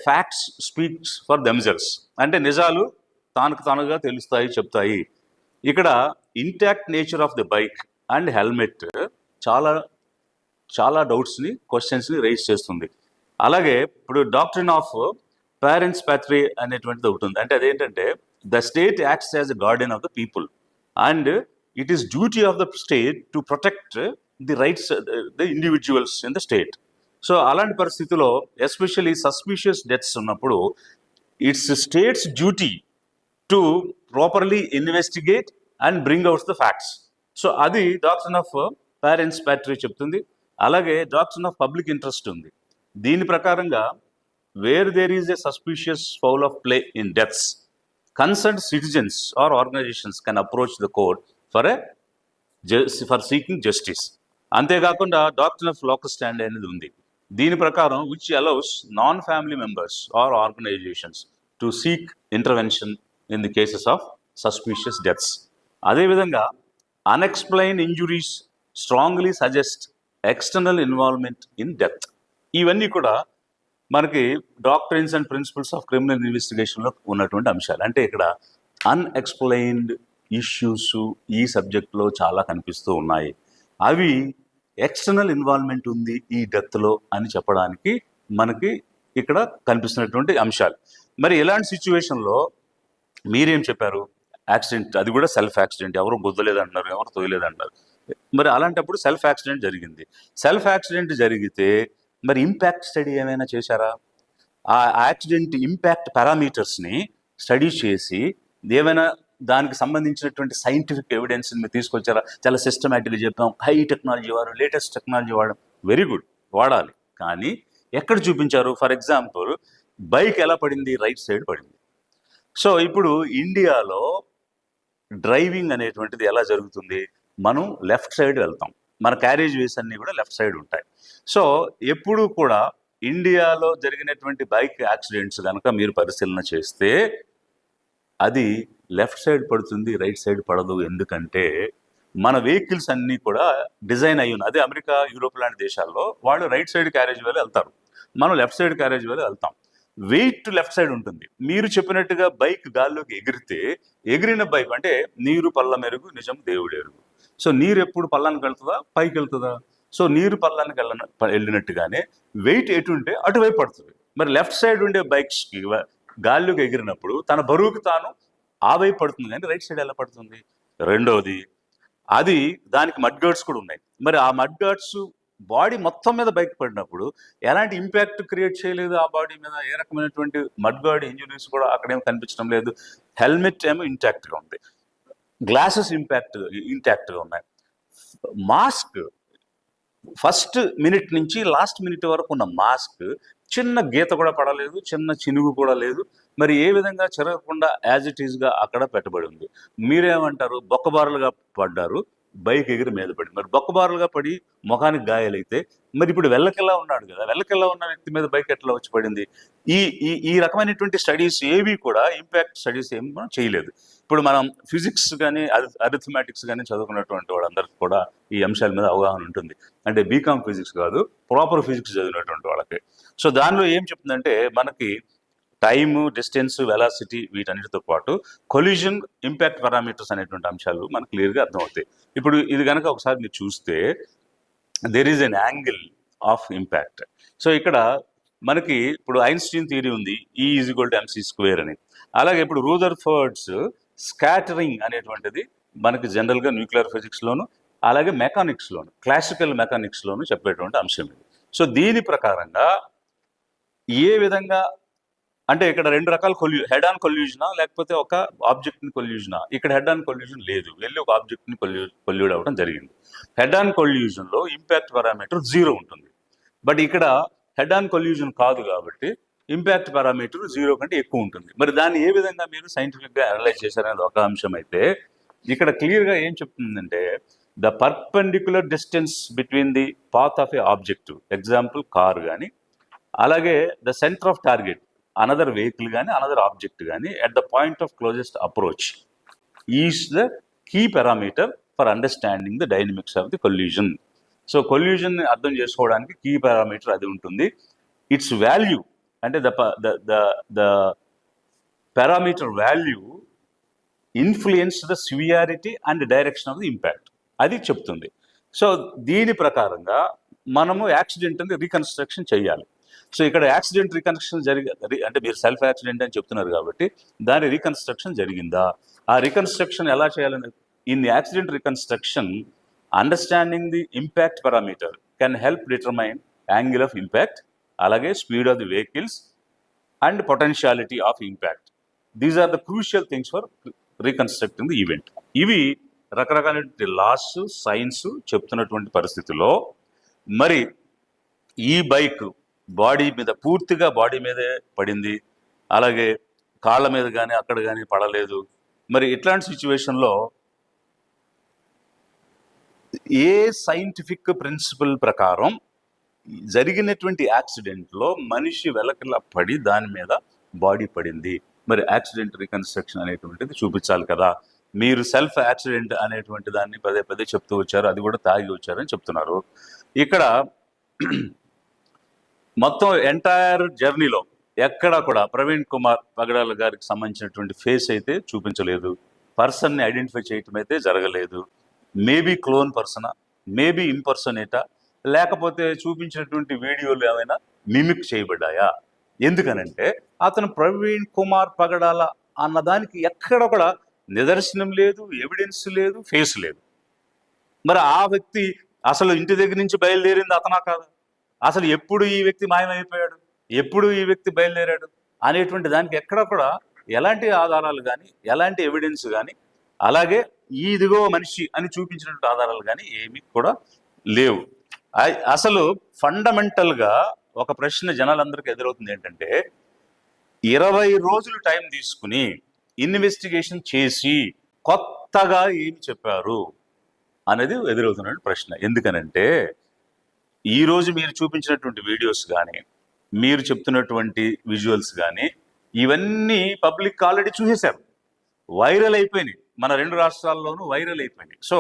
Facts speaks for themselves, అంటే నిజాలు తానుకు తానుగా తెలుస్తాయి, చెప్తాయి. ఇక్కడ intact nature of the bike and helmet చాలా చాలా డౌట్స్ని, క్వశ్చన్స్ని రైజ్ చేస్తుంది. అలాగే ఇప్పుడు డాక్ట్రిన్ ఆఫ్ పేరెంట్స్ ప్యాట్రీ అనేటువంటిది ఒకటి ఉంది. అంటే అదేంటంటే the state acts as a guardian of the people and it is duty of the state to protect the rights the individuals in the state. So అలాంటి పరిస్థితిలో ఎస్పెషల్లీ సస్పిషియస్ డెత్స్ ఉన్నప్పుడు it's state's duty to properly investigate and bring out the facts. So అది doctrine of parens patriae చెప్తుంది. అలాగే doctrine of public interest ఉంది. దీని ప్రకారంగా where there is a suspicious foul of play in deaths, concerned citizens or organisations can approach the court for seeking justice. అంతేకాకుండా doctrine of locus stand అనేది ఉంది. దీని ప్రకారం which allows non family members or organisations to seek intervention in the cases of suspicious deaths. అదేవిధంగా unexplained injuries strongly suggest external involvement in death. ఇవన్నీ కూడా మనకి doctrines and principles of criminal ఇన్వెస్టిగేషన్లో ఉన్నటువంటి అంశాలు. అంటే ఇక్కడ అన్ఎక్స్ప్లెయిన్డ్ ఇష్యూస్ ఈ సబ్జెక్ట్లో చాలా కనిపిస్తూ ఉన్నాయి. అవి ఎక్స్టర్నల్ ఇన్వాల్వ్మెంట్ ఉంది ఈ డెత్లో అని చెప్పడానికి మనకి ఇక్కడ కనిపిస్తున్నటువంటి అంశాలు. మరి ఇలాంటి సిచ్యువేషన్లో మీరేం చెప్పారు? యాక్సిడెంట్, అది కూడా సెల్ఫ్ యాక్సిడెంట్, ఎవరు గుద్దలేదంటున్నారు, ఎవరు తోయలేదంటున్నారు. మరి అలాంటప్పుడు సెల్ఫ్ యాక్సిడెంట్ జరిగింది. సెల్ఫ్ యాక్సిడెంట్ జరిగితే మరి ఇంపాక్ట్ స్టడీ ఏమైనా చేశారా? ఆ యాక్సిడెంట్ ఇంపాక్ట్ పారామీటర్స్ని స్టడీ చేసి ఏమైనా దానికి సంబంధించినటువంటి సైంటిఫిక్ ఎవిడెన్స్ని మీరు తీసుకొచ్చారా? చాలా సిస్టమేటిక్గా చెప్పాం, హై టెక్నాలజీ వారు, లేటెస్ట్ టెక్నాలజీ వాడడం, వెరీ గుడ్, వాడాలి. కానీ ఎక్కడ చూపించారు? ఫర్ ఎగ్జాంపుల్ బైక్ ఎలా పడింది? రైట్ సైడ్ పడింది. సో ఇప్పుడు ఇండియాలో డ్రైవింగ్ అనేటువంటిది ఎలా జరుగుతుంది? మనం లెఫ్ట్ సైడ్ వెళ్తాం, మన క్యారేజ్ వేస్ అన్నీ కూడా లెఫ్ట్ సైడ్ ఉంటాయి. సో ఎప్పుడు కూడా ఇండియాలో జరిగినటువంటి బైక్ యాక్సిడెంట్స్ కనుక మీరు పరిశీలన చేస్తే అది లెఫ్ట్ సైడ్ పడుతుంది, రైట్ సైడ్ పడదు. ఎందుకంటే మన వెహికల్స్ అన్నీ కూడా డిజైన్ అయ్యి ఉన్నాయి. అదే అమెరికా, యూరోప్ లాంటి దేశాల్లో వాళ్ళు రైట్ సైడ్ క్యారేజ్ వేలో వెళ్తారు, మనం లెఫ్ట్ సైడ్ క్యారేజ్ వేలో వెళ్తాం. వెయిట్ లెఫ్ట్ సైడ్ ఉంటుంది. మీరు చెప్పినట్టుగా బైక్ గాల్లోకి ఎగిరితే, ఎగిరిన బైక్ అంటే నీరు పల్ల మెరుగు నిజం దేవుడు ఎరుగు. సో నీరు ఎప్పుడు పల్లానికి వెళ్తుందా? పైకి వెళ్తుందా? సో నీరు పల్లానికి వెళ్ళినట్టుగానే వెయిట్ ఎటు ఉంటే అటువైపు పడుతుంది. మరి లెఫ్ట్ సైడ్ ఉండే బైక్స్కి గాల్లోకి ఎగిరినప్పుడు తన బరువుకి తాను ఆ వైపు పడుతుంది, కానీ రైట్ సైడ్ ఎలా పడుతుంది? రెండవది, అది దానికి మడ్ గార్డ్స్ కూడా ఉన్నాయి. మరి ఆ మడ్ గార్డ్స్ బాడీ మొత్తం మీద బైక్ పడినప్పుడు ఎలాంటి ఇంపాక్ట్ క్రియేట్ చేయలేదు ఆ బాడీ మీద. ఏ రకమైనటువంటి మడ్ గార్డ్ ఇంజురీస్ కూడా అక్కడేమో కనిపించడం లేదు. హెల్మెట్ ఏమో ఇంటాక్ట్గా ఉంది, గ్లాసెస్ ఇంటాక్ట్గా ఉన్నాయి. మాస్క్ ఫస్ట్ మినిట్ నుంచి లాస్ట్ మినిట్ వరకు ఉన్న మాస్క్ చిన్న గీత కూడా పడలేదు, చిన్న చినుగు కూడా లేదు. మరి ఏ విధంగా చెరగకుండా యాజ్ ఇట్ ఈస్గా అక్కడ పెట్టబడి ఉంది. మీరేమంటారు? బొక్కబారులుగా పడ్డారు, బైక్ ఎగిరి మీద పడి. మరి బొక్కబారులుగా పడి ముఖానికి గాయాలైతే మరి ఇప్పుడు వెళ్ళకెల్లా ఉన్నాడు కదా, వెళ్ళకెల్లా ఉన్న వ్యక్తి మీద బైక్ ఎట్లా వచ్చి పడింది? ఈ ఈ ఈ రకమైనటువంటి స్టడీస్ ఏవి కూడా, ఇంపాక్ట్ స్టడీస్ ఏమి మనం చేయలేదు. ఇప్పుడు మనం ఫిజిక్స్ కానీ అరిథమెటిక్స్ కానీ చదువుకున్నటువంటి వాళ్ళందరికీ కూడా ఈ అంశాల మీద అవగాహన ఉంటుంది. అంటే బీకామ్ ఫిజిక్స్ కాదు, ప్రాపర్ ఫిజిక్స్ చదివినటువంటి వాళ్ళకి. సో దానిలో ఏం చెప్తుందంటే మనకి టైము, డిస్టెన్స్, వెలాసిటీ వీటన్నిటితో పాటు కొలిజన్, ఇంపాక్ట్ పారామీటర్స్ అనేటువంటి అంశాలు మనకు క్లియర్గా అర్థమవుతాయి. ఇప్పుడు ఇది కనుక ఒకసారి మీరు చూస్తే there is N angle of impact. So ఇక్కడ మనకి ఇప్పుడు ఐన్స్టీన్ థియరీ ఉంది, E = mc² అని. అలాగే ఇప్పుడు రూదర్ఫర్డ్స్ స్కాటరింగ్ అనేటువంటిది మనకి జనరల్గా న్యూక్లియర్ ఫిజిక్స్లోను, అలాగే మెకానిక్స్లోను, క్లాసికల్ మెకానిక్స్లోను చెప్పేటువంటి అంశం ఇది. సో దీని ప్రకారంగా ఏ విధంగా అంటే ఇక్కడ రెండు రకాల హెడ్ ఆన్ కొల్యూజనా లేకపోతే ఒక ఆబ్జెక్ట్ని కొల్యూజనా? ఇక్కడ హెడ్ ఆన్ కొల్యూజన్ లేదు, వెళ్ళి ఒక ఆబ్జెక్ట్ని కొల్యూడ్ అవ్వడం జరిగింది. హెడ్ ఆన్ కొల్యూజన్లో ఇంపాక్ట్ పారామీటర్ 0 ఉంటుంది. బట్ ఇక్కడ హెడ్ ఆన్ కొల్యూజన్ కాదు కాబట్టి ఇంపాక్ట్ పారామీటర్ 0 కంటే ఎక్కువ ఉంటుంది. మరి దాన్ని ఏ విధంగా మీరు సైంటిఫిక్గా అనలైజ్ చేశారనేది ఒక అంశం అయితే, ఇక్కడ క్లియర్గా ఏం చెప్తుందంటే the perpendicular distance between the path of a object, example car కానీ, అలాగే the centre of target another vehicle కానీ అనదర్ ఆబ్జెక్ట్ కానీ at the point of closest approach is the key parameter for understanding the dynamics of the collision. So కొల్యూజన్ని అర్థం చేసుకోవడానికి key parameter అది ఉంటుంది. Its value అంటే the parameter value influence the severity and direction of the impact అది చెప్తుంది. So దీని ప్రకారంగా మనము యాక్సిడెంట్ని రీకన్స్ట్రక్షన్ చేయాలి. సో ఇక్కడ యాక్సిడెంట్ రీకన్స్ట్రక్షన్ అంటే మీరు సెల్ఫ్ యాక్సిడెంట్ అని చెప్తున్నారు కాబట్టి దాని రీకన్స్ట్రక్షన్ జరిగిందా, ఆ రీకన్స్ట్రక్షన్ ఎలా చేయాలని in accident reconstruction understanding the impact parameter can help determine angle of impact, అలాగే speed of the vehicles and potentiality of impact. These are the crucial things for reconstructing the event. ఇవి రకరకాలైనటువంటి loss science చెప్తున్నటువంటి పరిస్థితిలో మరి ఈ bike body మీద పూర్తిగా body మీదే పడింది, అలాగే కాళ్ళ మీద కానీ అక్కడ కానీ పడలేదు. మరి ఇట్లాంటి సిచ్యువేషన్లో ఏ సైంటిఫిక్ ప్రిన్సిపల్ ప్రకారం జరిగినటువంటి యాక్సిడెంట్లో మనిషి వెలకలా పడి దాని మీద బాడీ పడింది? మరి యాక్సిడెంట్ రీకన్స్ట్రక్షన్ అనేటువంటిది చూపించాలి కదా. మీరు సెల్ఫ్ యాక్సిడెంట్ అనేటువంటి దాన్ని పదే పదే చెప్తూ వచ్చారు, అది కూడా తాగి వచ్చారని చెప్తున్నారు. ఇక్కడ మొత్తం ఎంటైర్ జర్నీలో ఎక్కడా కూడా ప్రవీణ్ కుమార్ పగడాల గారికి సంబంధించినటువంటి ఫేస్ అయితే చూపించలేదు, పర్సన్ని ఐడెంటిఫై చేయటం అయితే జరగలేదు. మేబీ క్లోన్ పర్సనా, మేబీ ఇంపర్సనేటా, లేకపోతే చూపించినటువంటి వీడియోలు ఏమైనా మిమిక్ చేయబడ్డాయా? ఎందుకనంటే అతను ప్రవీణ్ కుమార్ పగడాల అన్నదానికి ఎక్కడ కూడా నిదర్శనం లేదు, ఎవిడెన్స్ లేదు, ఫేస్ లేదు. మరి ఆ వ్యక్తి అసలు ఇంటి దగ్గర నుంచి బయలుదేరింది అతనా కాదా, అసలు ఎప్పుడు ఈ వ్యక్తి మాయమైపోయాడు, ఎప్పుడు ఈ వ్యక్తి బయలుదేరాడు అనేటువంటి దానికి ఎక్కడ కూడా ఎలాంటి ఆధారాలు కానీ ఎలాంటి ఎవిడెన్స్ కానీ అలాగే ఇదిగో మనిషి అని చూపించినటువంటి ఆధారాలు కానీ ఏమీ కూడా లేవు. అసలు ఫండమెంటల్గా ఒక ప్రశ్న జనాలందరికీ ఎదురవుతుంది ఏంటంటే 20 రోజులు టైం తీసుకుని ఇన్వెస్టిగేషన్ చేసి కొత్తగా ఏమి చెప్పారు అనేది ఎదురవుతున్న ప్రశ్న. ఎందుకనంటే ఈరోజు మీరు చూపించినటువంటి వీడియోస్ కానీ మీరు చెప్తున్నటువంటి విజువల్స్ కానీ ఇవన్నీ పబ్లిక్ ఆల్రెడీ చూసేశారు, వైరల్ అయిపోయినాయి, మన 2 రాష్ట్రాల్లోనూ వైరల్ అయిపోయినాయి. సో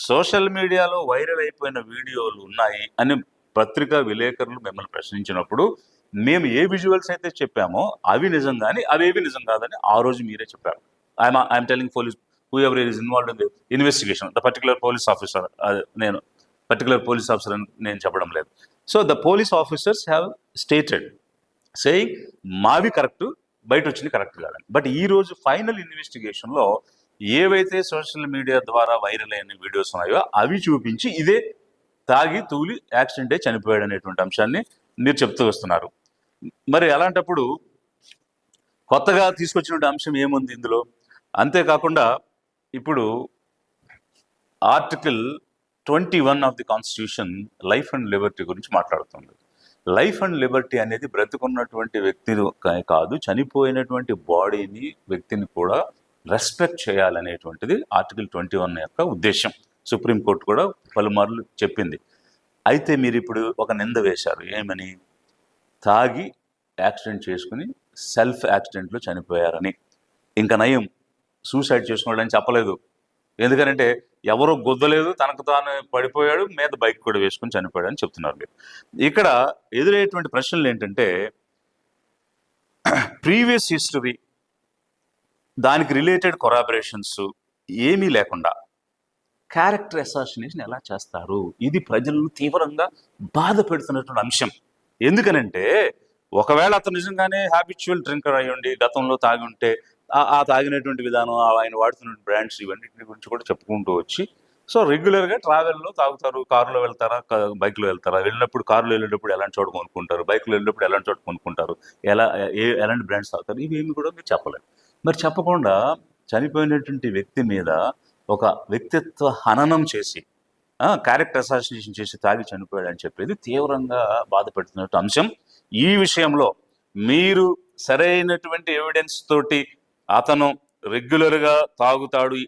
సోషల్ మీడియాలో వైరల్ అయిపోయిన వీడియోలు ఉన్నాయి అని పత్రికా విలేకరులు మిమ్మల్ని ప్రశ్నించినప్పుడు మేము ఏ విజువల్స్ అయితే చెప్పామో అవి నిజం కానీ అవేవి నిజం కాదని ఆ రోజు మీరే చెప్పారు. I'm telling police who ever is involved in the investigation, the particular police officer, నేను పర్టికులర్ పోలీస్ ఆఫీసర్ అని నేను చెప్పడం లేదు. So the police officers have stated saying మావి కరెక్ట్, బయట వచ్చింది కరెక్ట్ కాదని. బట్ ఈ రోజు ఫైనల్ ఇన్వెస్టిగేషన్లో ఏవైతే సోషల్ మీడియా ద్వారా వైరల్ అయిన వీడియోస్ ఉన్నాయో అవి చూపించి ఇదే తాగి తూలి యాక్సిడెంటే చనిపోయాడు అనేటువంటి అంశాన్ని మీరు చెప్తూ వస్తున్నారు. మరి అలాంటప్పుడు కొత్తగా తీసుకొచ్చినటువంటి అంశం ఏముంది ఇందులో? అంతేకాకుండా ఇప్పుడు article 21 of the constitution life and Liberty గురించి మాట్లాడుతుంది. లైఫ్ అండ్ లిబర్టీ అనేది బ్రతుకున్నటువంటి వ్యక్తిని కాదు, చనిపోయినటువంటి బాడీని వ్యక్తిని కూడా రెస్పెక్ట్ చేయాలనేటువంటిది ఆర్టికల్ 21 యొక్క ఉద్దేశం. సుప్రీంకోర్టు కూడా పలుమార్లు చెప్పింది. అయితే మీరు ఇప్పుడు ఒక నింద వేశారు, ఏమని? తాగి యాక్సిడెంట్ చేసుకుని సెల్ఫ్ యాక్సిడెంట్లో చనిపోయారని. ఇంకా నయం సూసైడ్ చేసుకోవడానికి చెప్పలేదు, ఎందుకంటే ఎవరో గుద్దలేదు, తనకు తాను పడిపోయాడు, మీద బైక్ కూడా వేసుకుని చనిపోయాడు అని చెప్తున్నారు మీరు. ఇక్కడ ఎదురయ్యేటువంటి ప్రశ్నలు ఏంటంటే ప్రీవియస్ హిస్టరీ, దానికి రిలేటెడ్ కొరాబరేషన్స్ ఏమీ లేకుండా క్యారెక్టర్ అసాసినేషన్ ఎలా చేస్తారు? ఇది ప్రజలను తీవ్రంగా బాధ పెడుతున్నటువంటి అంశం. ఎందుకనంటే ఒకవేళ అతను నిజంగానే హ్యాబిచువల్ డ్రింకర్ అయి ఉండి గతంలో తాగి ఉంటే ఆ తాగినటువంటి విధానం, ఆయన వాడుతున్న బ్రాండ్స్, ఇవన్నిటి గురించి కూడా చెప్పుకుంటూ వచ్చి సో రెగ్యులర్గా ట్రావెల్లో తాగుతారు. కారులో వెళ్తారా, బైక్లో వెళ్తారా, వెళ్ళినప్పుడు కారులో వెళ్ళేటప్పుడు ఎలాంటి చోట కొనుక్కుంటారు, బైక్లో వెళ్ళినప్పుడు ఎలాంటి చోట కొనుక్కుంటారు, ఎలాంటి బ్రాండ్స్ తాగుతారు, ఇవేమి కూడా మీరు చెప్పలేదు. మరి చెప్పకుండా చనిపోయినటువంటి వ్యక్తి మీద ఒక వ్యక్తిత్వ హననం చేసి క్యారెక్టర్ అసాసినేషన్ చేసి తాగి చనిపోయాడు అని చెప్పేది తీవ్రంగా బాధపెడుతున్నట్టు అంశం. ఈ విషయంలో మీరు సరైనటువంటి ఎవిడెన్స్ తోటి అతను రెగ్యులర్గా తాగుతాడు,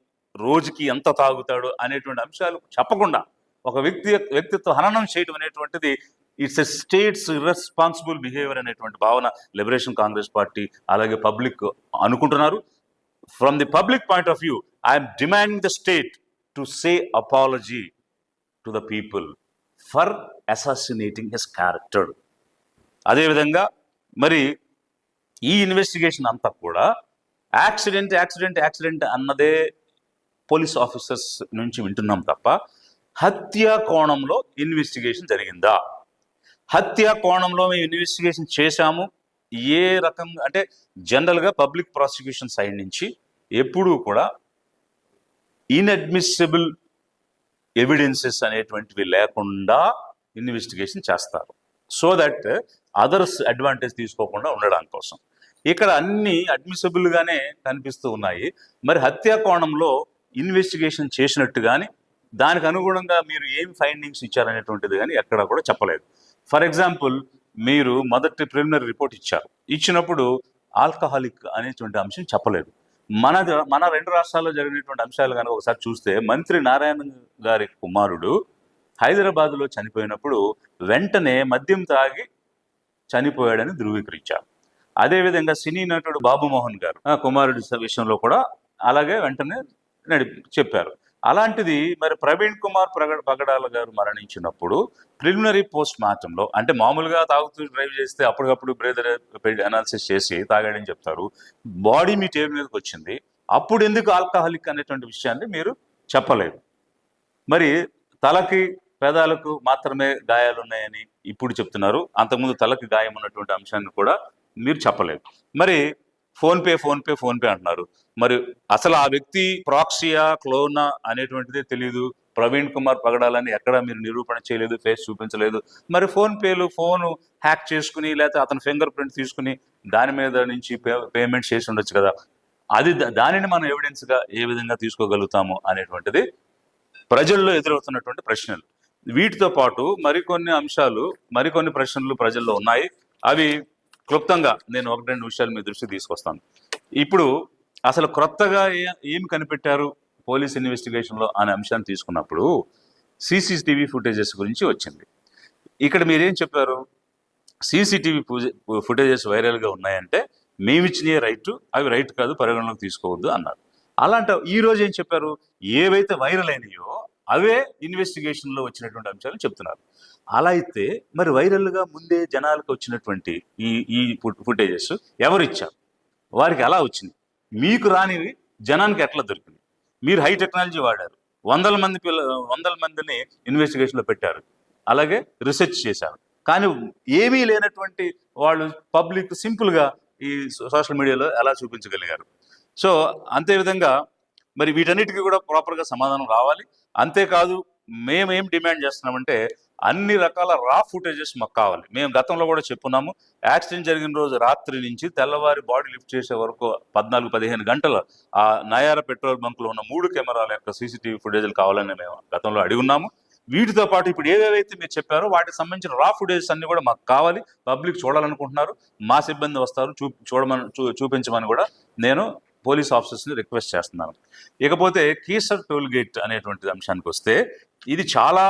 రోజుకి ఎంత తాగుతాడు అనేటువంటి అంశాలు చెప్పకుండా ఒక వ్యక్తిత్వ హననం చేయడం అనేటువంటిది it's a state's irresponsible behaviour అనేటువంటి భావన లిబరేషన్ కాంగ్రెస్ పార్టీ అలాగే పబ్లిక్ అనుకుంటున్నారు. From the public point of view, I'm demanding the state to say apology to the people for assassinating his character. అదేవిధంగా మరి ఈ ఇన్వెస్టిగేషన్ అంతా కూడా యాక్సిడెంట్ అన్నదే పోలీస్ ఆఫీసర్స్ నుంచి వింటున్నాం తప్ప హత్యా కోణంలో ఇన్వెస్టిగేషన్ జరిగిందా, హత్యా కోణంలో మేము ఇన్వెస్టిగేషన్ చేశాము ఏ రకంగా అంటే జనరల్గా పబ్లిక్ ప్రాసిక్యూషన్ సైడ్ నుంచి ఎప్పుడూ కూడా ఇన్అడ్మిసిబుల్ ఎవిడెన్సెస్ అనేటువంటివి లేకుండా ఇన్వెస్టిగేషన్ చేస్తారు, సో దట్ అదర్స్ అడ్వాంటేజ్ తీసుకోకుండా ఉండడం కోసం. ఇక్కడ అన్ని అడ్మిసిబుల్గానే కనిపిస్తూ ఉన్నాయి. మరి హత్యా కోణంలో ఇన్వెస్టిగేషన్ చేసినట్టు కానీ దానికి అనుగుణంగా మీరు ఏం ఫైండింగ్స్ ఇచ్చారనేటువంటిది కానీ ఎక్కడ కూడా చెప్పలేదు. ఫర్ ఎగ్జాంపుల్, మీరు మొదటి ప్రిలిమినరీ రిపోర్ట్ ఇచ్చినప్పుడు ఆల్కహాలిక్ అనేటువంటి అంశం చెప్పలేదు. మన రెండు రాష్ట్రాల్లో జరిగినటువంటి అంశాలు కనుక ఒకసారి చూస్తే, మంత్రి నారాయణ గారి కుమారుడు హైదరాబాద్లో చనిపోయినప్పుడు వెంటనే మద్యం తాగి చనిపోయాడని ధృవీకరించారు. అదేవిధంగా సినీ నటుడు బాబు మోహన్ గారు కుమారుడి విషయంలో కూడా అలాగే వెంటనే చెప్పారు. అలాంటిది మరి ప్రవీణ్ కుమార్ పగడాల గారు మరణించినప్పుడు ప్రిలిమినరీ పోస్ట్ మార్టంలో, అంటే మామూలుగా తాగుతూ డ్రైవ్ చేస్తే అప్పటికప్పుడు బ్రేదర్ అనాలిసిస్ చేసి తాగాడని చెప్తారు, బాడీ మీ టేబుల్ మీదకి వచ్చింది, అప్పుడు ఎందుకు ఆల్కహాలిక్ అనేటువంటి విషయాన్ని మీరు చెప్పలేదు. మరి తలకి పేదాలకు మాత్రమే గాయాలు ఉన్నాయని ఇప్పుడు చెప్తున్నారు, అంతకుముందు తలకి గాయం ఉన్నటువంటి అంశాన్ని కూడా మీరు చెప్పలేదు. మరి ఫోన్పే అంటున్నారు. మరి అసలు ఆ వ్యక్తి ప్రాక్సియా క్లోనా అనేటువంటిదే తెలియదు, ప్రవీణ్ కుమార్ పగడాలని ఎక్కడ మీరు నిరూపణ చేయలేదు, ఫేస్ చూపించలేదు. మరి ఫోను హ్యాక్ చేసుకుని లేకపోతే అతని ఫింగర్ ప్రింట్ తీసుకుని దాని మీద నుంచి పేమెంట్ చేసి ఉండొచ్చు కదా, దానిని మనం ఎవిడెన్స్గా ఏ విధంగా తీసుకోగలుగుతాము అనేటువంటిది ప్రజల్లో ఎదురవుతున్నటువంటి ప్రశ్నలు. వీటితో పాటు మరికొన్ని ప్రశ్నలు ప్రజల్లో ఉన్నాయి. అవి క్లుప్తంగా నేను 1-2 విషయాలు మీ దృష్టికి తీసుకొస్తాను. ఇప్పుడు అసలు కొత్తగా ఏమి కనిపెట్టారు పోలీస్ ఇన్వెస్టిగేషన్లో అనే అంశాన్ని తీసుకున్నప్పుడు సీసీటీవీ ఫుటేజెస్ గురించి వచ్చింది. ఇక్కడ మీరేం చెప్పారు, సీసీటీవీ ఫుటేజెస్ వైరల్గా ఉన్నాయంటే మేమిచ్చిన అవి రైట్ కాదు, పరిగణలోకి తీసుకోవద్దు అన్నారు. అలాంటి ఈ రోజు ఏం చెప్పారు, ఏవైతే వైరల్ అయినాయో అవే ఇన్వెస్టిగేషన్లో వచ్చినటువంటి అంశాలు చెప్తున్నారు. అలా అయితే మరి వైరల్గా ముందే జనాలకు వచ్చినటువంటి ఈ ఫుటేజెస్ ఎవరు ఇచ్చారు, వారికి ఎలా వచ్చింది, మీకు రానివి జనానికి ఎట్లా దొరికింది? మీరు హై టెక్నాలజీ వాడారు, వందల మందిని ఇన్వెస్టిగేషన్లో పెట్టారు, అలాగే రీసెర్చ్ చేశారు, కానీ ఏమీ లేనటువంటి వాళ్ళు పబ్లిక్ సింపుల్గా ఈ సోషల్ మీడియాలో ఎలా చూపించగలిగారు? సో అంతే విధంగా మరి వీటన్నిటికీ కూడా ప్రాపర్గా సమాధానం రావాలి. అంతేకాదు, మేమేం డిమాండ్ చేస్తున్నామంటే అన్ని రకాల రా ఫుటేజెస్ మాకు కావాలి. మేము గతంలో కూడా చెప్పున్నాము, యాక్సిడెంట్ జరిగిన రోజు రాత్రి నుంచి తెల్లవారి బాడీ లిఫ్ట్ చేసే వరకు 14-15 గంటలు ఆ నయార పెట్రోల్ బంక్లో ఉన్న 3 కెమెరాల యొక్క సీసీటీవీ ఫుటేజ్లు కావాలని మేము గతంలో అడుగున్నాము. వీటితో పాటు ఇప్పుడు ఏవేవైతే మీరు చెప్పారో వాటికి సంబంధించిన రా ఫుటేజెస్ అన్ని కూడా మాకు కావాలి, పబ్లిక్ చూడాలనుకుంటున్నారు, మా సిబ్బంది వస్తారు, చూపించమని కూడా నేను పోలీస్ ఆఫీసర్స్ని రిక్వెస్ట్ చేస్తున్నాను. ఇకపోతే కీసర్ టోల్ గేట్ అనేటువంటి అంశానికి వస్తే, ఇది చాలా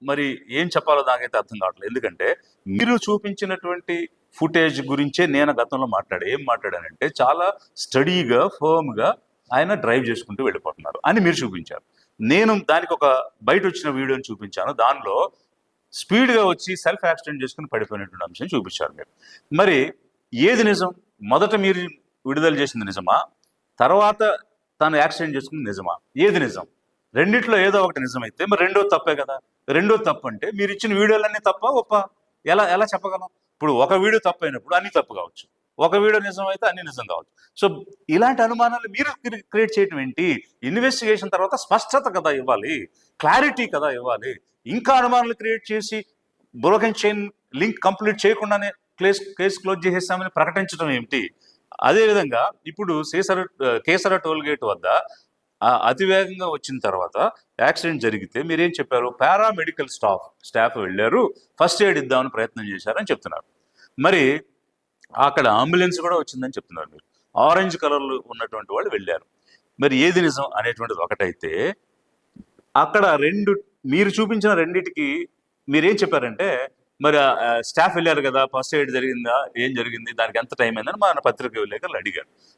మరి ఏం చెప్పాలో నాకైతే అర్థం కావట్లేదు. ఎందుకంటే మీరు చూపించినటువంటి ఫుటేజ్ గురించే నేను గతంలో ఏం మాట్లాడానంటే చాలా స్టడీగా ఫర్మ్గా ఆయన డ్రైవ్ చేసుకుంటూ వెళ్ళిపోతున్నారు అని మీరు చూపించారు. నేను దానికి ఒక బయట వచ్చిన వీడియోని చూపించాను, దానిలో స్పీడ్గా వచ్చి సెల్ఫ్ యాక్సిడెంట్ చేసుకుని పడిపోయినటువంటి అంశం చూపించారు మీరు. మరి ఏది నిజం? మొదట మీరు విడుదల చేసింది నిజమా, తర్వాత తను యాక్సిడెంట్ చేసుకుని నిజమా? ఏది నిజం? రెండిట్లో ఏదో ఒకటి నిజమైతే మరి రెండో తప్పే కదా. రెండో తప్పు అంటే మీరు ఇచ్చిన వీడియోలన్నీ తప్ప ఒప్ప ఎలా చెప్పగలం? ఇప్పుడు ఒక వీడియో తప్పు అయినప్పుడు అన్ని తప్పు కావచ్చు, ఒక వీడియో నిజం అయితే అన్ని నిజం కావచ్చు. సో ఇలాంటి అనుమానాలు మీరు క్రియేట్ చేయడం ఏంటి? ఇన్వెస్టిగేషన్ తర్వాత స్పష్టత కదా ఇవ్వాలి, క్లారిటీ కదా ఇవ్వాలి. ఇంకా అనుమానాలు క్రియేట్ చేసి బ్రోకెన్ చైన్ లింక్ కంప్లీట్ చేయకుండానే కేసు క్లోజ్ చేసేస్తామని ప్రకటించడం ఏమిటి? అదేవిధంగా ఇప్పుడు కేసర టోల్ గేట్ వద్ద అతివేగంగా వచ్చిన తర్వాత యాక్సిడెంట్ జరిగితే మీరేం చెప్పారు, పారామెడికల్ స్టాఫ్ వెళ్ళారు, ఫస్ట్ ఎయిడ్ ఇద్దామని ప్రయత్నం చేశారని చెప్తున్నారు. మరి అక్కడ అంబులెన్స్ కూడా వచ్చిందని చెప్తున్నారు మీరు. ఆరెంజ్ కలర్లు ఉన్నటువంటి వాళ్ళు వెళ్ళారు. మరి ఏది నిజం అనేటువంటిది ఒకటైతే, అక్కడ మీరు చూపించిన రెండిటికి మీరేం చెప్పారంటే, మరి స్టాఫ్ వెళ్ళారు కదా, ఫస్ట్ ఎయిడ్ జరిగిందా, ఏం జరిగింది, దానికి ఎంత టైం అయిందని మన పత్రిక విలేకరులు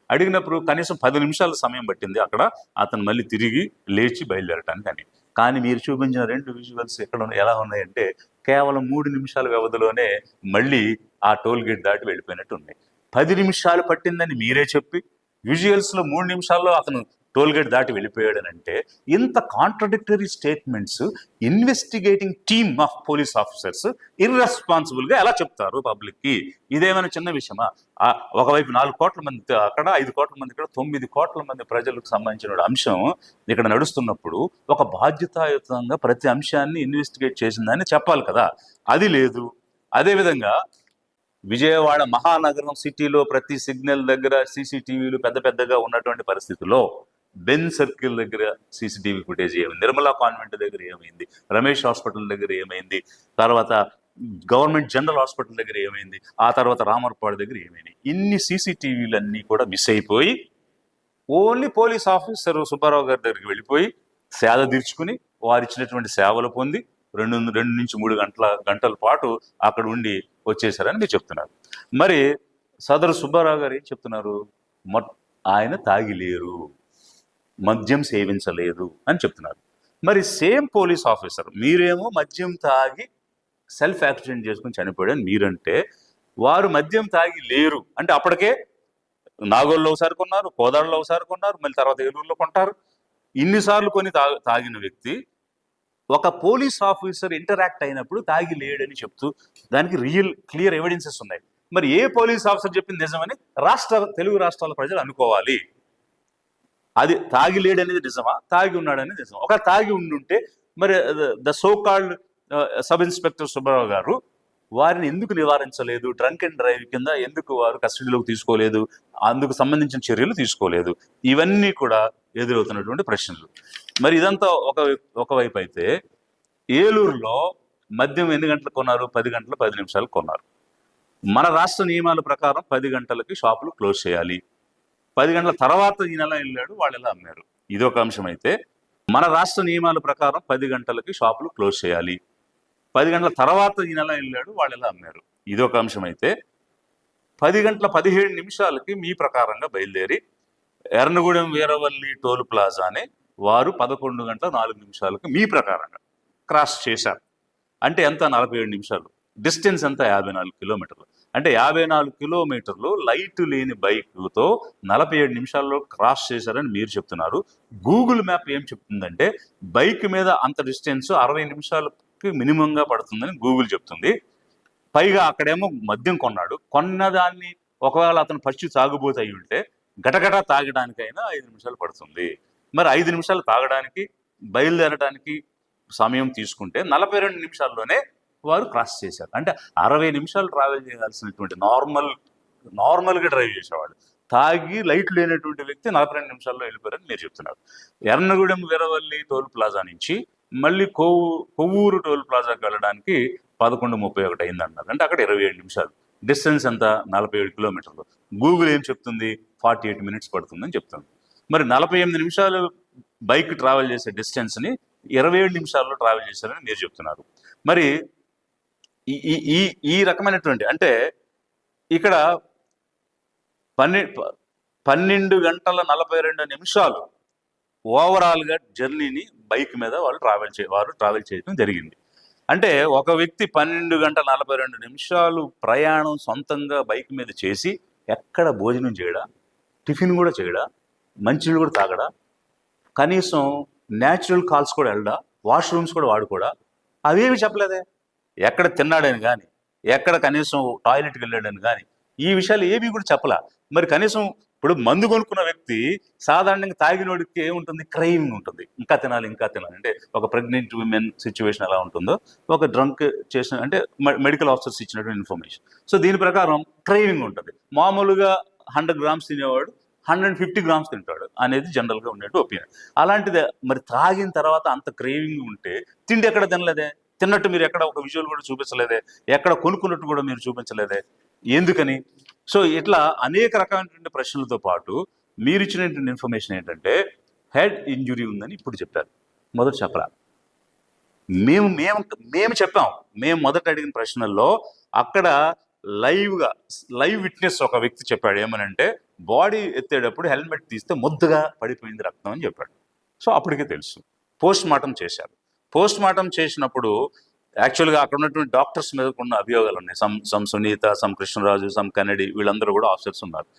అడిగినప్పుడు కనీసం 10 నిమిషాల సమయం పట్టింది అక్కడ అతను మళ్ళీ తిరిగి లేచి బయలుదేరటానికి అని. కానీ మీరు చూపించిన 2 విజువల్స్ ఎలా ఉన్నాయంటే కేవలం 3 నిమిషాల వ్యవధిలోనే మళ్ళీ ఆ టోల్ గేట్ దాటి వెళ్ళిపోయినట్టు ఉన్నాయి. 10 నిమిషాలు పట్టిందని మీరే చెప్పి విజువల్స్లో 3 నిమిషాల్లో అతను టోల్ గేట్ దాటి వెళ్ళిపోయాడని అంటే ఇంత contradictory statements investigating team of police officers ఇర్రెస్పాన్సిబుల్గా ఎలా చెప్తారు పబ్లిక్కి? ఇదేమైనా చిన్న విషయమా? ఒకవైపు 4 కోట్ల మంది అక్కడ, 5 కోట్ల మంది ఇక్కడ, 9 కోట్ల మంది ప్రజలకు సంబంధించిన అంశం ఇక్కడ నడుస్తున్నప్పుడు ఒక బాధ్యతాయుతంగా ప్రతి అంశాన్ని ఇన్వెస్టిగేట్ చేసిందని చెప్పాలి కదా, అది లేదు. అదేవిధంగా విజయవాడ మహానగరం సిటీలో ప్రతి సిగ్నల్ దగ్గర సీసీటీవీలు పెద్ద పెద్దగా ఉన్నటువంటి పరిస్థితుల్లో బెన్ సర్కిల్ దగ్గర సీసీటీవీ ఫుటేజ్ ఏమైంది, నిర్మలా కాన్వెంట్ దగ్గర ఏమైంది, రమేష్ హాస్పిటల్ దగ్గర ఏమైంది, తర్వాత గవర్నమెంట్ జనరల్ హాస్పిటల్ దగ్గర ఏమైంది, ఆ తర్వాత రామర్పాడు దగ్గర ఏమైంది, ఇన్ని సీసీటీవీలన్నీ కూడా మిస్ అయిపోయి ఓన్లీ పోలీస్ ఆఫీసర్ సుబ్బారావు గారి దగ్గరికి వెళ్ళిపోయి సేద తీర్చుకుని వారు ఇచ్చినటువంటి సేవలు పొంది 2 నుంచి 3 గంటల పాటు అక్కడ ఉండి వచ్చేసారని మీరు చెప్తున్నారు. మరి సదరు సుబ్బారావు గారు ఏం చెప్తున్నారు? ఆయన తాగి లేరు, మద్యం సేవించలేదు అని చెప్తున్నారు. మరి సేమ్ పోలీస్ ఆఫీసర్ మీరేమో మద్యం తాగి సెల్ఫ్ యాక్సిడెంట్ చేసుకుని చనిపోయాడని మీరంటే, వారు మద్యం తాగి లేరు అంటే అప్పటికే నాగోల్లో ఒకసారి కొన్నారు, కోదాడలో ఒకసారి కొన్నారు, మళ్ళీ తర్వాత ఏలూరులో కొంటారు. ఇన్నిసార్లు కొని తాగిన వ్యక్తి ఒక పోలీస్ ఆఫీసర్ ఇంటరాక్ట్ అయినప్పుడు తాగి లేడని చెప్తూ దానికి క్లియర్ ఎవిడెన్సెస్ ఉన్నాయి. మరి ఏ పోలీస్ ఆఫీసర్ చెప్పింది నిజమని తెలుగు రాష్ట్రాల ప్రజలు అనుకోవాలి. అది తాగి లేడనేది నిజమా, తాగి ఉన్నాడనేది నిజమా? ఒక తాగి ఉండుంటే మరి the so called sub inspector Subbarao గారు వారిని ఎందుకు నివారించలేదు? డ్రంక్ అండ్ డ్రైవ్ కింద ఎందుకు వారు కస్టడీలోకి తీసుకోలేదు? అందుకు సంబంధించిన చర్యలు తీసుకోలేదు? ఇవన్నీ కూడా ఎదురవుతున్నటువంటి ప్రశ్నలు. మరి ఇదంతా ఒకవైపు అయితే, ఏలూరులో మద్యం ఎన్ని గంటలకు కొన్నారు? 10 గంటల 10 నిమిషాలకు కొన్నారు. మన రాష్ట్ర నియమాల ప్రకారం 10 గంటలకి షాపులు క్లోజ్ చేయాలి. 10 గంటల తర్వాత ఈయన ఎలా వెళ్ళాడు, వాళ్ళు ఎలా అమ్మారు, ఇదొక అంశం అయితే, మన రాష్ట్ర నియమాల ప్రకారం 10 గంటలకి షాపులు క్లోజ్ చేయాలి. 10 గంటల తర్వాత ఈయన ఎలా వెళ్ళాడు, వాళ్ళు ఎలా అమ్మారు, ఇదొక అంశం అయితే, 10 గంటల 17 నిమిషాలకి మీ ప్రకారంగా బయలుదేరి ఎర్నగూడెం వీరవల్లి టోల్ ప్లాజాని వారు 11 గంటల 4 నిమిషాలకు మీ ప్రకారంగా క్రాస్ చేశారు. అంటే ఎంత? 47 నిమిషాలు. డిస్టెన్స్ ఎంత? 54 కిలోమీటర్లు. అంటే 54 కిలోమీటర్లు లైట్ లేని బైక్తో 47 నిమిషాల్లో క్రాస్ చేశారని మీరు చెప్తున్నారు. గూగుల్ మ్యాప్ ఏం చెప్తుందంటే బైక్ మీద అంత డిస్టెన్స్ 60 నిమిషాలకి మినిమంగా పడుతుందని గూగుల్ చెప్తుంది. పైగా అక్కడేమో మద్యం కొన్నాడు. కొన్నదాన్ని ఒకవేళ అతను ఫస్ట్ తాగుబోతు అయి ఉంటే గటగట తాగడానికైనా 5 నిమిషాలు పడుతుంది. మరి 5 నిమిషాలు తాగడానికి బయలుదేరడానికి సమయం తీసుకుంటే 42 నిమిషాల్లోనే వారు క్రాస్ చేశారు. అంటే 60 నిమిషాలు ట్రావెల్ చేయాల్సినటువంటి నార్మల్గా డ్రైవ్ చేసేవాడు తాగి లైట్ లేనటువంటి వ్యక్తి 42 నిమిషాల్లో వెళ్ళిపోయారని మీరు చెప్తున్నారు. ఎర్నగూడెం వీరవల్లి టోల్ ప్లాజా నుంచి మళ్ళీ కొవ్వూరు టోల్ ప్లాజాకి వెళ్ళడానికి 11:31 అయిందన్నారు. అంటే అక్కడ 27 నిమిషాలు. డిస్టెన్స్ ఎంత? 47 కిలోమీటర్లు. గూగుల్ ఏం చెప్తుంది? 48 మినిట్స్ పడుతుందని చెప్తుంది. మరి 48 నిమిషాలు బైక్ ట్రావెల్ చేసే డిస్టెన్స్ని 27 నిమిషాల్లో ట్రావెల్ చేశారని మీరు చెప్తున్నారు. మరి ఈ రకమైనటువంటి అంటే ఇక్కడ 12 గంటల 42 నిమిషాలు ఓవరాల్గా జర్నీని బైక్ మీద వారు ట్రావెల్ చేయడం జరిగింది. అంటే ఒక వ్యక్తి 12 గంటల 42 నిమిషాలు ప్రయాణం సొంతంగా బైక్ మీద చేసి ఎక్కడ భోజనం చేయడా, టిఫిన్ కూడా చేయడా, మంచినీళ్ళు కూడా తాగడా, కనీసం న్యాచురల్ కాల్స్ కూడా వెళ్ళడా, వాష్రూమ్స్ కూడా వాడుకోడా, అవేమి చెప్పలేదే. ఎక్కడ తిన్నాడని కానీ, ఎక్కడ కనీసం టాయిలెట్కి వెళ్ళాడని కానీ, ఈ విషయాలు ఏవి కూడా చెప్పలా. మరి కనీసం ఇప్పుడు మందు కొనుక్కున్న వ్యక్తి సాధారణంగా తాగినోడికి ఏముంటుంది? క్రైవింగ్ ఉంటుంది. ఇంకా తినాలి అంటే ఒక ప్రెగ్నెంట్ విమెన్ సిచ్యువేషన్ ఎలా ఉంటుందో ఒక డ్రంక్ చేసిన అంటే మెడికల్ ఆఫీసర్స్ ఇచ్చినటువంటి ఇన్ఫర్మేషన్. సో దీని ప్రకారం క్రైవింగ్ ఉంటుంది. మామూలుగా 100 గ్రామ్స్ తినేవాడు 150 గ్రామ్స్ తింటాడు అనేది జనరల్గా ఉండేది ఒపీనియన్. అలాంటిదే మరి తాగిన తర్వాత అంత క్రేవింగ్ ఉంటే తిండి ఎక్కడ తినలేదే, తిన్నట్టు మీరు ఎక్కడ ఒక విజువల్ కూడా చూపించలేదే, ఎక్కడ కొనుక్కున్నట్టు కూడా మీరు చూపించలేదే, ఎందుకని? సో ఇట్లా అనేక రకమైనటువంటి ప్రశ్నలతో పాటు మీరు ఇచ్చినటువంటి ఇన్ఫర్మేషన్ ఏంటంటే హెడ్ ఇంజురీ ఉందని ఇప్పుడు చెప్పారు. మొదట చెప్పరా? మేము చెప్పాం. మేము మొదట అడిగిన ప్రశ్నల్లో అక్కడ లైవ్ విట్నెస్ ఒక వ్యక్తి చెప్పాడు. ఏమనంటే బాడీ ఎత్తేటప్పుడు హెల్మెట్ తీస్తే ముద్దగా పడిపోయింది రక్తం అని చెప్పాడు. సో అప్పటికే తెలుసు. పోస్ట్ మార్టం చేశారు. పోస్ట్ మార్టం చేసినప్పుడు యాక్చువల్గా అక్కడ ఉన్నటువంటి డాక్టర్స్ మీద ఉన్న అభియోగాలు ఉన్నాయి. Some Sunitha, some Krishnaraju, some Kannadi, వీళ్ళందరూ కూడా ఆఫీసర్స్ ఉన్నారు.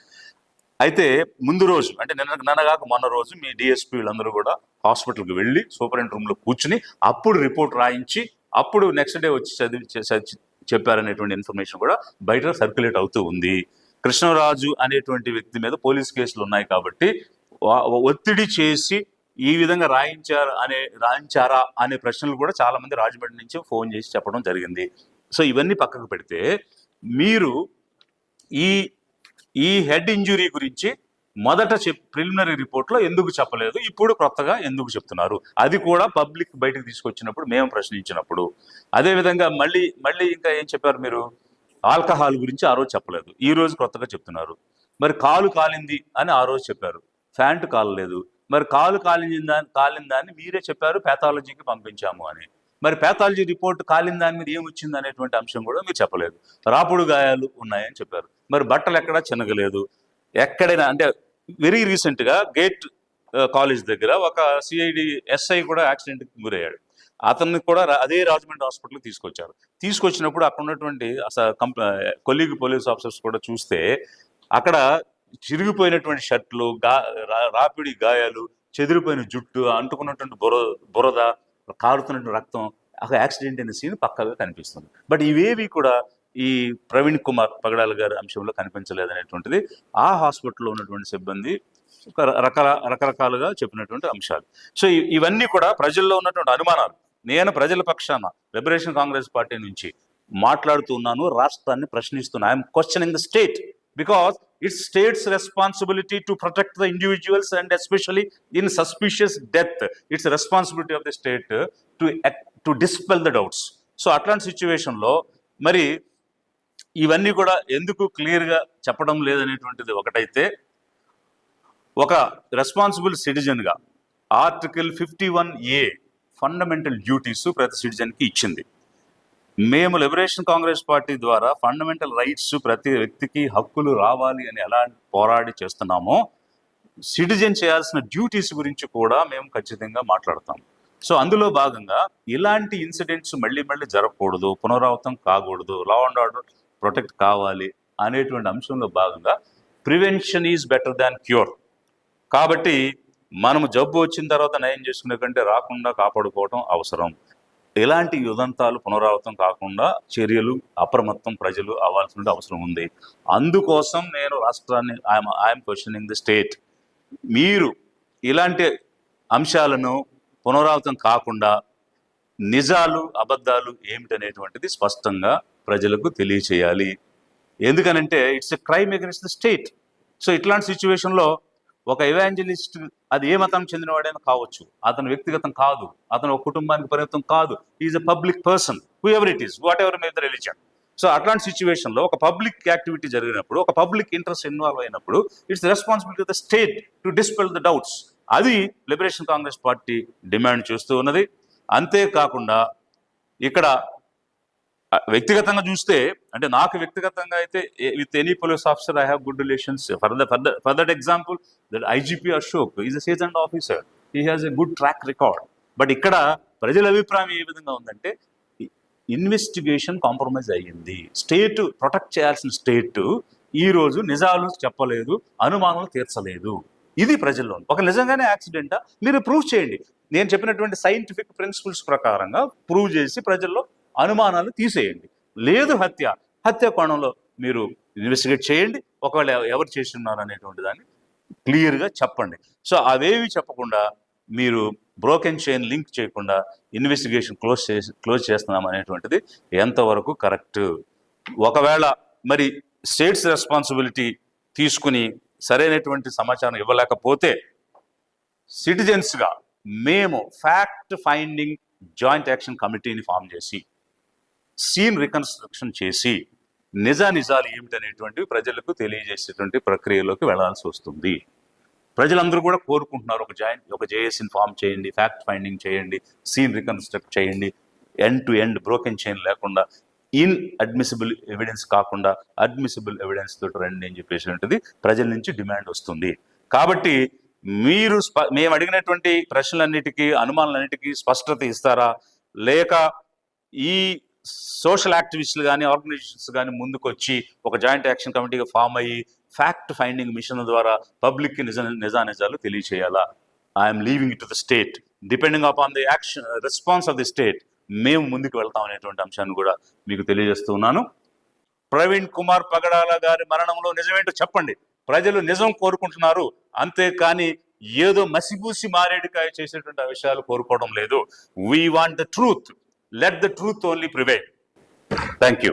అయితే ముందు రోజు అంటే నిన్నగాక మొన్న రోజు మీ డిఎస్పీ వీళ్ళందరూ కూడా హాస్పిటల్కి వెళ్ళి సూపరింటెండెంట్ రూమ్లో కూర్చుని అప్పుడు రిపోర్ట్ రాయించి అప్పుడు నెక్స్ట్ డే వచ్చి చెప్పారనేటువంటి ఇన్ఫర్మేషన్ కూడా బయట సర్క్యులేట్ అవుతూ ఉంది. కృష్ణరాజు అనేటువంటి వ్యక్తి మీద పోలీస్ కేసులు ఉన్నాయి కాబట్టి ఒత్తిడి చేసి ఈ విధంగా రాయించారా అనే ప్రశ్నలు కూడా చాలా మంది రాజమండ్రి నుంచి ఫోన్ చేసి చెప్పడం జరిగింది. సో ఇవన్నీ పక్కకు పెడితే మీరు ఈ హెడ్ ఇంజురీ గురించి మొదట ప్రిలిమినరీ రిపోర్ట్లో ఎందుకు చెప్పలేదు, ఇప్పుడు కొత్తగా ఎందుకు చెప్తున్నారు? అది కూడా పబ్లిక్ బయటకు తీసుకొచ్చినప్పుడు మేము ప్రశ్నించినప్పుడు. అదేవిధంగా మళ్ళీ ఇంకా ఏం చెప్పారు మీరు? ఆల్కహాల్ గురించి ఆ రోజు చెప్పలేదు, ఈ రోజు కొత్తగా చెప్తున్నారు. మరి కాలు కాలింది అని ఆ రోజు చెప్పారు, ఫ్యాంట్ కాలలేదు. మరి కాలు కాలిందాన్ని మీరే చెప్పారు పాథాలజీకి పంపించాము అని. మరి పాథాలజీ రిపోర్ట్ కాలిన దాని మీద ఏమొచ్చింది అనేటువంటి అంశం కూడా మీరు చెప్పలేదు. రాపుడు గాయాలు ఉన్నాయని చెప్పారు. మరి బట్టలు ఎక్కడా చినగలేదు. ఎక్కడైనా అంటే వెరీ రీసెంట్గా గేట్ కాలేజ్ దగ్గర ఒక సిఐడి ఎస్ఐ కూడా యాక్సిడెంట్కి గురయ్యాడు. అతన్ని కూడా అదే రాజమండ్రి హాస్పిటల్కి తీసుకొచ్చినప్పుడు అక్కడ ఉన్నటువంటి కొలీగ్ పోలీస్ ఆఫీసర్స్ కూడా చూస్తే అక్కడ చిరిగిపోయినటువంటి షర్ట్లు, రాపిడి గాయాలు, చెదిరిపోయిన జుట్టు, అంటుకున్నటువంటి బురద, కారుతున్నటువంటి రక్తం, అక్కడ యాక్సిడెంట్ అయిన సీన్ పక్కాగా కనిపిస్తుంది. బట్ ఇవేవి కూడా ఈ ప్రవీణ్ కుమార్ పగడాల గారి అంశంలో కనిపించలేదనేటువంటిది ఆ హాస్పిటల్లో ఉన్నటువంటి సిబ్బంది రకరకాలుగా చెప్పినటువంటి అంశాలు. సో ఇవన్నీ కూడా ప్రజల్లో ఉన్నటువంటి అనుమానాలు. నేను ప్రజల పక్షాన లిబరేషన్ కాంగ్రెస్ పార్టీ నుంచి మాట్లాడుతున్నాను, రాష్ట్రాన్ని ప్రశ్నిస్తున్నాను. I'm questioning the state because it's state's responsibility to protect the individuals and especially in suspicious death. It's a responsibility of the state to dispel the doubts. So అట్లాంటి సిచ్యువేషన్లో మరి ఇవన్నీ కూడా ఎందుకు క్లియర్గా చెప్పడం లేదనేటువంటిది ఒకటైతే, ఒక రెస్పాన్సిబుల్ సిటిజన్గా ఆర్టికల్ 51A ఫండమెంటల్ డ్యూటీస్ ప్రతి సిటిజన్కి ఇచ్చింది. మేము లిబరేషన్ కాంగ్రెస్ పార్టీ ద్వారా ఫండమెంటల్ రైట్స్, ప్రతి వ్యక్తికి హక్కులు రావాలి అని ఎలా పోరాడి చేస్తున్నామో, సిటిజన్ చేయాల్సిన డ్యూటీస్ గురించి కూడా మేము ఖచ్చితంగా మాట్లాడతాం. సో అందులో భాగంగా ఇలాంటి ఇన్సిడెంట్స్ మళ్ళీ జరగకూడదు, పునరావృతం కాకూడదు, లా అండ్ ఆర్డర్ ప్రొటెక్ట్ కావాలి అనేటువంటి అంశంలో భాగంగా prevention is better than cure. కాబట్టి మనము జబ్బు వచ్చిన తర్వాత నయం చేసుకునే కంటే రాకుండా కాపాడుకోవడం అవసరం. ఇలాంటి ఉదంతాలు పునరావృతం కాకుండా చర్యలు అప్రమత్తం ప్రజలు అవ్వాల్సిన అవసరం ఉంది. అందుకోసం నేను రాష్ట్రాన్ని ఐఎమ్ క్వశ్చనింగ్ ది స్టేట్. మీరు ఇలాంటి అంశాలను పునరావృతం కాకుండా నిజాలు అబద్ధాలు ఏమిటనేటువంటిది స్పష్టంగా ప్రజలకు తెలియచేయాలి. ఎందుకనంటే it's a crime against the state. So ఇట్లాంటి సిచ్యువేషన్లో ఒక ఎవాంజలిస్ట్ అది ఏ మతం చెందినవాడైనా కావచ్చు, అతను వ్యక్తిగతం కాదు, అతను ఒక కుటుంబానికి పరిమితం కాదు, is a public person, who ever it is, what ever may the religion. So అట్లాంటి సిచ్యువేషన్లో ఒక పబ్లిక్ యాక్టివిటీ జరిగినప్పుడు, ఒక పబ్లిక్ ఇంట్రెస్ట్ ఇన్వాల్వ్ అయినప్పుడు it's responsibility of the state to dispel the doubts. అది లిబరేషన్ కాంగ్రెస్ పార్టీ డిమాండ్ చేస్తూ ఉన్నది. అంతేకాకుండా ఇక్కడ వ్యక్తిగతంగా చూస్తే, అంటే నాకు వ్యక్తిగతంగా అయితే with any police officer I have good relations. For that example that IGP Ashok is a seasoned officer, he has a good track record. But ఇక్కడ ప్రజల అభిప్రాయం ఏ విధంగా ఉందంటే, ఇన్వెస్టిగేషన్ కాంప్రమైజ్ అయ్యింది. స్టేట్ ప్రొటెక్ట్ చేయాల్సిన స్టేట్ ఈరోజు నిజాలు చెప్పలేదు, అనుమానాలు తీర్చలేదు. ఇది ప్రజల్లో ఒక నిజంగానే యాక్సిడెంటా మీరు ప్రూవ్ చేయండి. నేను చెప్పినటువంటి సైంటిఫిక్ ప్రిన్సిపల్స్ ప్రకారంగా ప్రూవ్ చేసి ప్రజల్లో అనుమానాలు తీసేయండి. లేదు హత్య కోణంలో మీరు ఇన్వెస్టిగేట్ చేయండి. ఒకవేళ ఎవరు చేసి ఉన్నారు అనేటువంటి దాన్ని క్లియర్గా చెప్పండి. సో అవేవి చెప్పకుండా మీరు బ్రోకెన్ చైన్ లింక్ చేయకుండా ఇన్వెస్టిగేషన్ క్లోజ్ చేస్తున్నాం అనేటువంటిది ఎంతవరకు కరెక్ట్? ఒకవేళ మరి స్టేట్స్ రెస్పాన్సిబిలిటీ తీసుకుని సరైనటువంటి సమాచారం ఇవ్వలేకపోతే సిటిజన్స్గా మేము ఫ్యాక్ట్ ఫైండింగ్ జాయింట్ యాక్షన్ కమిటీని ఫామ్ చేసి సీన్ రికన్స్ట్రక్షన్ చేసి నిజాలు ఏమిటనేటువంటివి ప్రజలకు తెలియజేసేటువంటి ప్రక్రియలోకి వెళ్లాల్సి వస్తుంది. ప్రజలందరూ కూడా కోరుకుంటున్నారు, ఒక జేఏసీని ఫామ్ చేయండి, ఫ్యాక్ట్ ఫైండింగ్ చేయండి, సీన్ రికన్స్ట్రక్ట్ చేయండి, end to end broken chain లేకుండా, ఇన్ అడ్మిసిబుల్ ఎవిడెన్స్ కాకుండా అడ్మిసిబుల్ ఎవిడెన్స్ తోటి రండి అని చెప్పేసినటువంటిది ప్రజల నుంచి డిమాండ్ వస్తుంది. కాబట్టి మీరు మేము అడిగినటువంటి ప్రశ్నలన్నిటికీ, అనుమానాలన్నిటికీ స్పష్టత ఇస్తారా, లేక ఈ సోషల్ యాక్టివిస్టులు కానీ ఆర్గనైజేషన్స్ కానీ ముందుకొచ్చి ఒక జాయింట్ యాక్షన్ కమిటీగా ఫామ్ అయ్యి ఫ్యాక్ట్ ఫైండింగ్ మిషన్ ద్వారా పబ్లిక్కి నిజానిజాలు తెలియచేయాలా? I'm leaving it to the state, depending upon the action response of the state మేము ముందుకు వెళ్తాం అనేటువంటి అంశాన్ని కూడా మీకు తెలియజేస్తున్నాను. ప్రవీణ్ కుమార్ పగడాల గారి మరణంలో నిజమేంటో చెప్పండి. ప్రజలు నిజం కోరుకుంటున్నారు, అంతేకాని ఏదో మసిబూసి మారేడుకాయ చేసేటువంటి విషయాలు కోరుకోవడం లేదు. We want the truth, let the truth only prevail. Thank you.